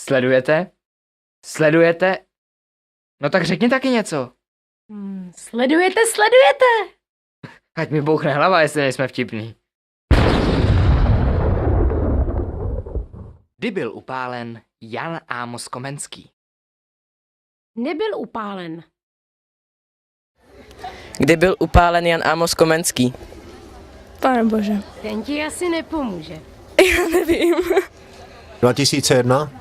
Sledujete? Sledujete? No tak řekni taky něco. Sledujete? Ať mi bouchne hlava, jestli nejsme vtipný. Kdy byl upálen Jan Amos Komenský? Nebyl upálen. Kdy byl upálen Jan Amos Komenský? Pane bože. Ten ti asi nepomůže. Já nevím. 2001.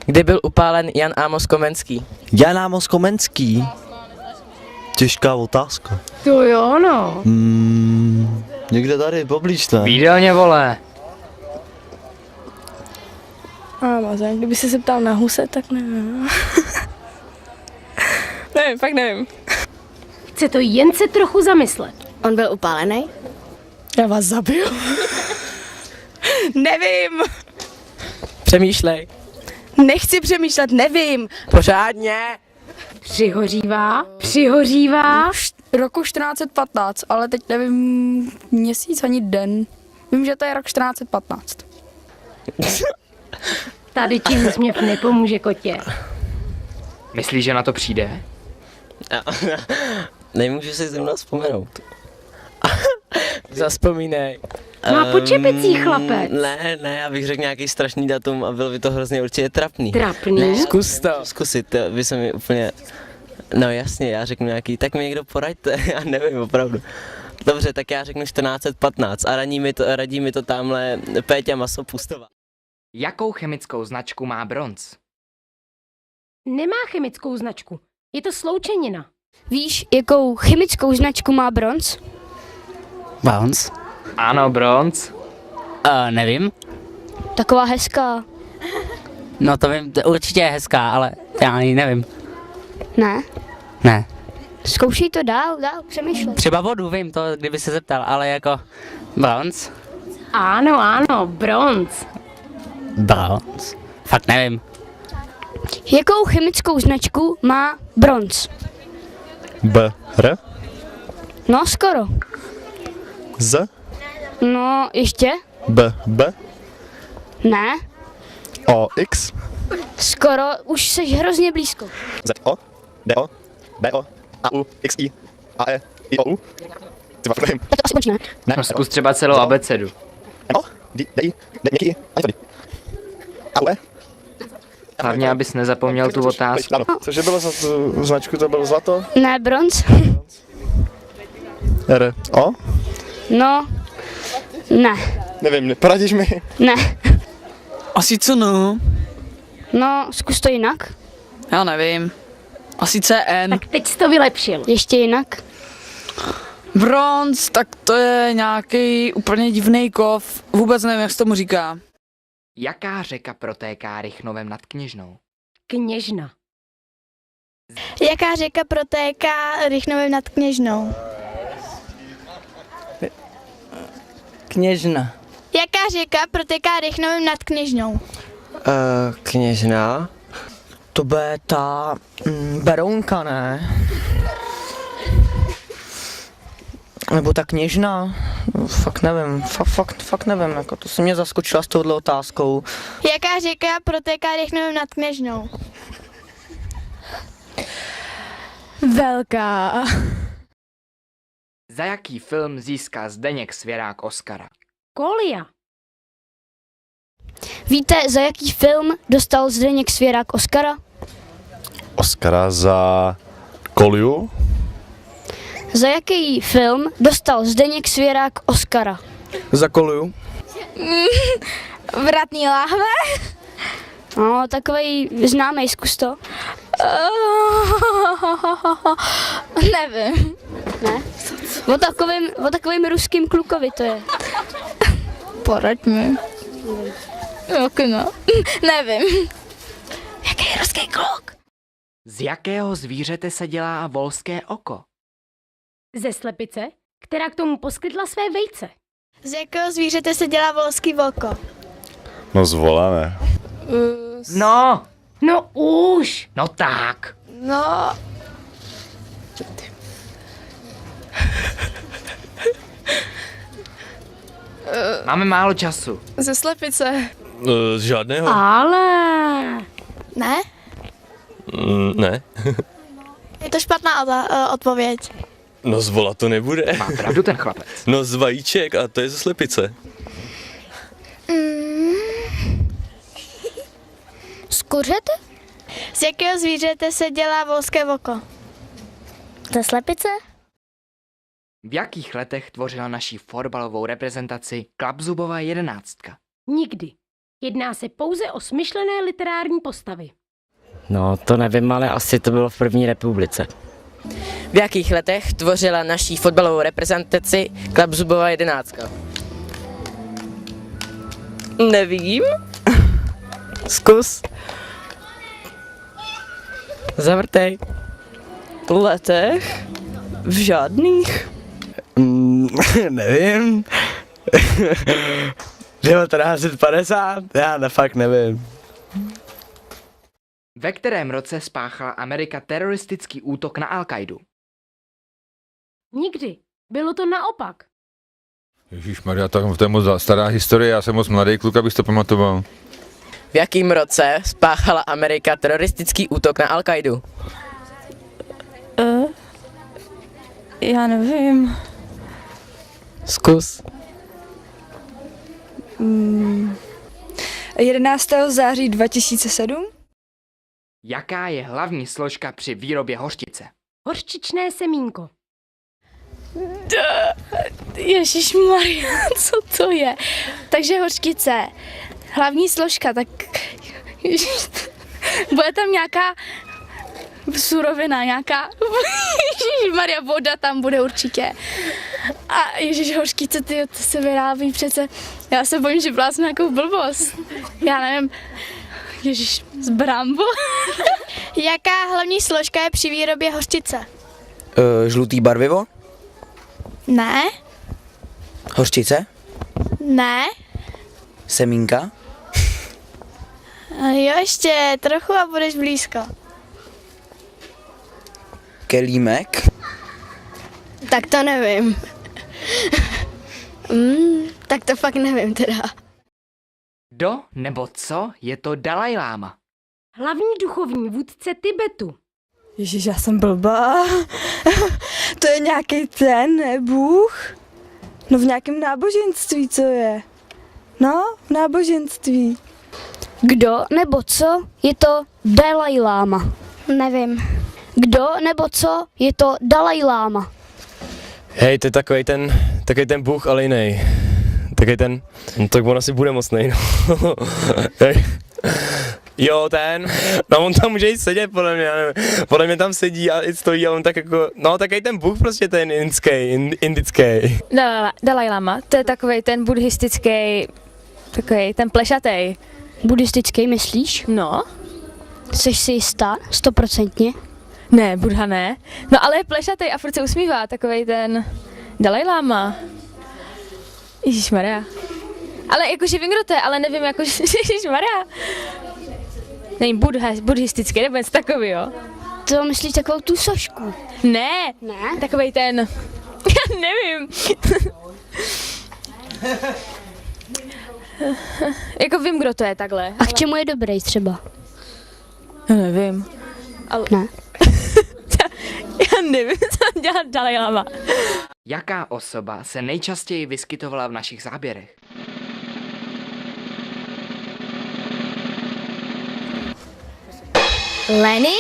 Kdy byl upálen Jan Amos Komenský? Jan Amos Komenský. Těžká otázka. To jo, no. Někde tady, poblíž ne? Výdelně, vole. Mazen, kdyby se ptal na huse, tak nevím. Nevím, fakt nevím. Chce to jen se trochu zamyslet. On byl upálený? Já vás zabiju. Nevím. Přemýšlej. Nechci přemýšlet, nevím. Pořádně. Přihořívá. Roku 1415, ale teď nevím měsíc ani den. Vím, že to je rok 1415. Tady ti úsměv nepomůže, kotě. Myslíš, že na to přijde? Nemůžu si zrovna vzpomenout. Zaspomínej. Má počepecí chlapec. Ne, já bych řekl nějaký strašný datum a bylo by to hrozně určitě trapný. Trapný? Zkus to. Zkusit, to by se mi úplně... No jasně, já řeknu nějaký, tak mi někdo poraďte, já nevím opravdu. Dobře, tak já řeknu 1415 a radí mi to tamhle Péťa Masopustová. Jakou chemickou značku má bronz? Nemá chemickou značku. Je to sloučenina. Víš, jakou chemickou značku má bronz? Bounce? Ano, bronz. Nevím. Taková hezká. No to vím, to určitě je hezká, ale já ani nevím. Ne? Ne. Zkoušej to dál, přemýšlej. Třeba vodu vím, to kdyby se zeptal, ale jako bronze? Ano, bronz. Bronze. Fakt nevím. Jakou chemickou značku má bronz? BR. No, skoro. Z. No, ještě? B. Ne. OX. Skoro, už jsi hrozně blízko. ZO. DO. BO. AU. XI. AE. IOU. Ty vole, nevím. Tak to asi končí, ne? Ne. No zkus třeba celou abecedu. NO. DI. DI. Ani tady. AUE. Hlavně, abys nezapomněl tu otázku. Ano. Cože bylo za tu značku, to bylo zlato? Ne, bronz? R. O. No. Ne. Nevím, poradíš mi? Ne. Asi co no? No, zkus to jinak. Já nevím. Asi CN. Tak teď jsi to vylepšil. Ještě jinak. Bronz, tak to je nějaký úplně divný kov. Vůbec nevím, jak se tomu říká. Jaká řeka protéká Rychnovem nad Kněžnou? Kněžna. Jaká řeka protéká Rychnovem nad Kněžnou? Kněžna. Jaká řeka protéká Rychnovem nad Kněžnou? Kněžna? To bude ta Berounka, ne? Nebo ta Kněžna? Fakt nevím, fakt nevím, jako to se mě zaskočila s touhle otázkou. Jaká řeka protéká Rychnovem nad Kněžnou? Velká. Za jaký film získal Zdeněk Svěrák Oscara? Kolia. Víte, za jaký film dostal Zdeněk Svěrák Oscara? Oscara za Koliu. Za jaký film dostal Zdeněk Svěrák Oscara? Za Koliu. Vratný láhve? No, takovej známej, zkus to. Nevím. Ne? O takovým ruským klukovi to je. Poraď mi. Jak no? Nevím. Jaký je ruský kluk? Z jakého zvířete se dělá volské oko? Ze slepice, která k tomu poskytla své vejce. Z jakého zvířete se dělá volský voko? No zvolané. No už. no tak. No, Máme málo času. ze slepice. Z žádného. Ale Ne? Ne. Je to špatná odpověď. No z vola to nebude. Má pravdu ten chlapec. No z vajíček a to je ze slepice. Z kuřete? Z jakého zvířete se dělá volské oko? Ze slepice? V jakých letech tvořila naší fotbalovou reprezentaci Klapzubova 11? Nikdy. Jedná se pouze o smyšlené literární postavy. No, to nevím, ale asi to bylo v první republice. V jakých letech tvořila naší fotbalovou reprezentaci Klapzubova 11? Nevím. Zkus. Zavrtej. Letech? V žádných. Nevím. 1950? Já fakt nevím. Ve kterém roce spáchala Amerika teroristický útok na Al-Kaidu? Nikdy. Bylo to naopak. Ježišmarja, to je moc stará historie, já jsem moc mladý kluk, abych to pamatoval. V jakém roce spáchala Amerika teroristický útok na Al-Kaidu? Já nevím. Zkus. 11. září 2007? Jaká je hlavní složka při výrobě hořčice? Hořčičné semínko. Ježišmarja, co to je? Takže hořčice. Hlavní složka, tak... Bude tam nějaká surovina, nějaká... Ježišmarja, voda tam bude určitě. A ježiš, hořčice, to se vyrábí přece... Já se bojím, že vlásnu nějakou blbost. Já nevím... Ježiš, z brambo. Jaká hlavní složka je při výrobě hořčice? Žlutý barvivo? Ne, Hořčice? ne. Semínka? Jo, ještě trochu a budeš blízko. Kelímek? Tak to nevím. Tak to fakt nevím teda. Kdo nebo co je to Dalaj Láma? Hlavní duchovní vůdce Tibetu. Ježiš, já jsem blbá. To je nějaký ten, ne, Bůh? No v nějakém náboženství, co je? No, v náboženství. Kdo nebo co je to Dalaj Láma? Nevím. Kdo nebo co je to Dalaj Láma? Hej, to je takový ten bůh, ale jiný. Takový ten, no tak on asi bude mocnej, no. Hej. Jo, no on tam může jít sedět, podle mě, já nevím. Podle mě tam sedí a stojí a on tak jako, no takový ten bůh prostě ten indický. Dalaj Lama, to je takovej ten buddhistický, takový ten plešatej. Buddhistický myslíš? No, Jsi si jistá? 100%? ne, Buddha ne. No ale je plešatej a furt se usmívá, takovej ten Dalaj Lama. Ježišmarja. Ale jakože vím, kdo to je, ale nevím, jako ježišmarja. Není buddhistický, nebo něco takovýho. To myslíš takovou tu sošku? Ne, Ne? takovej ten, já nevím. Jako vím, kdo to je takhle. A k čemu je dobrý třeba? Já nevím. Ale... Ne. Já nevím, co dělá Dalaj Lama. Jaká osoba se nejčastěji vyskytovala v našich záběrech? Lenny?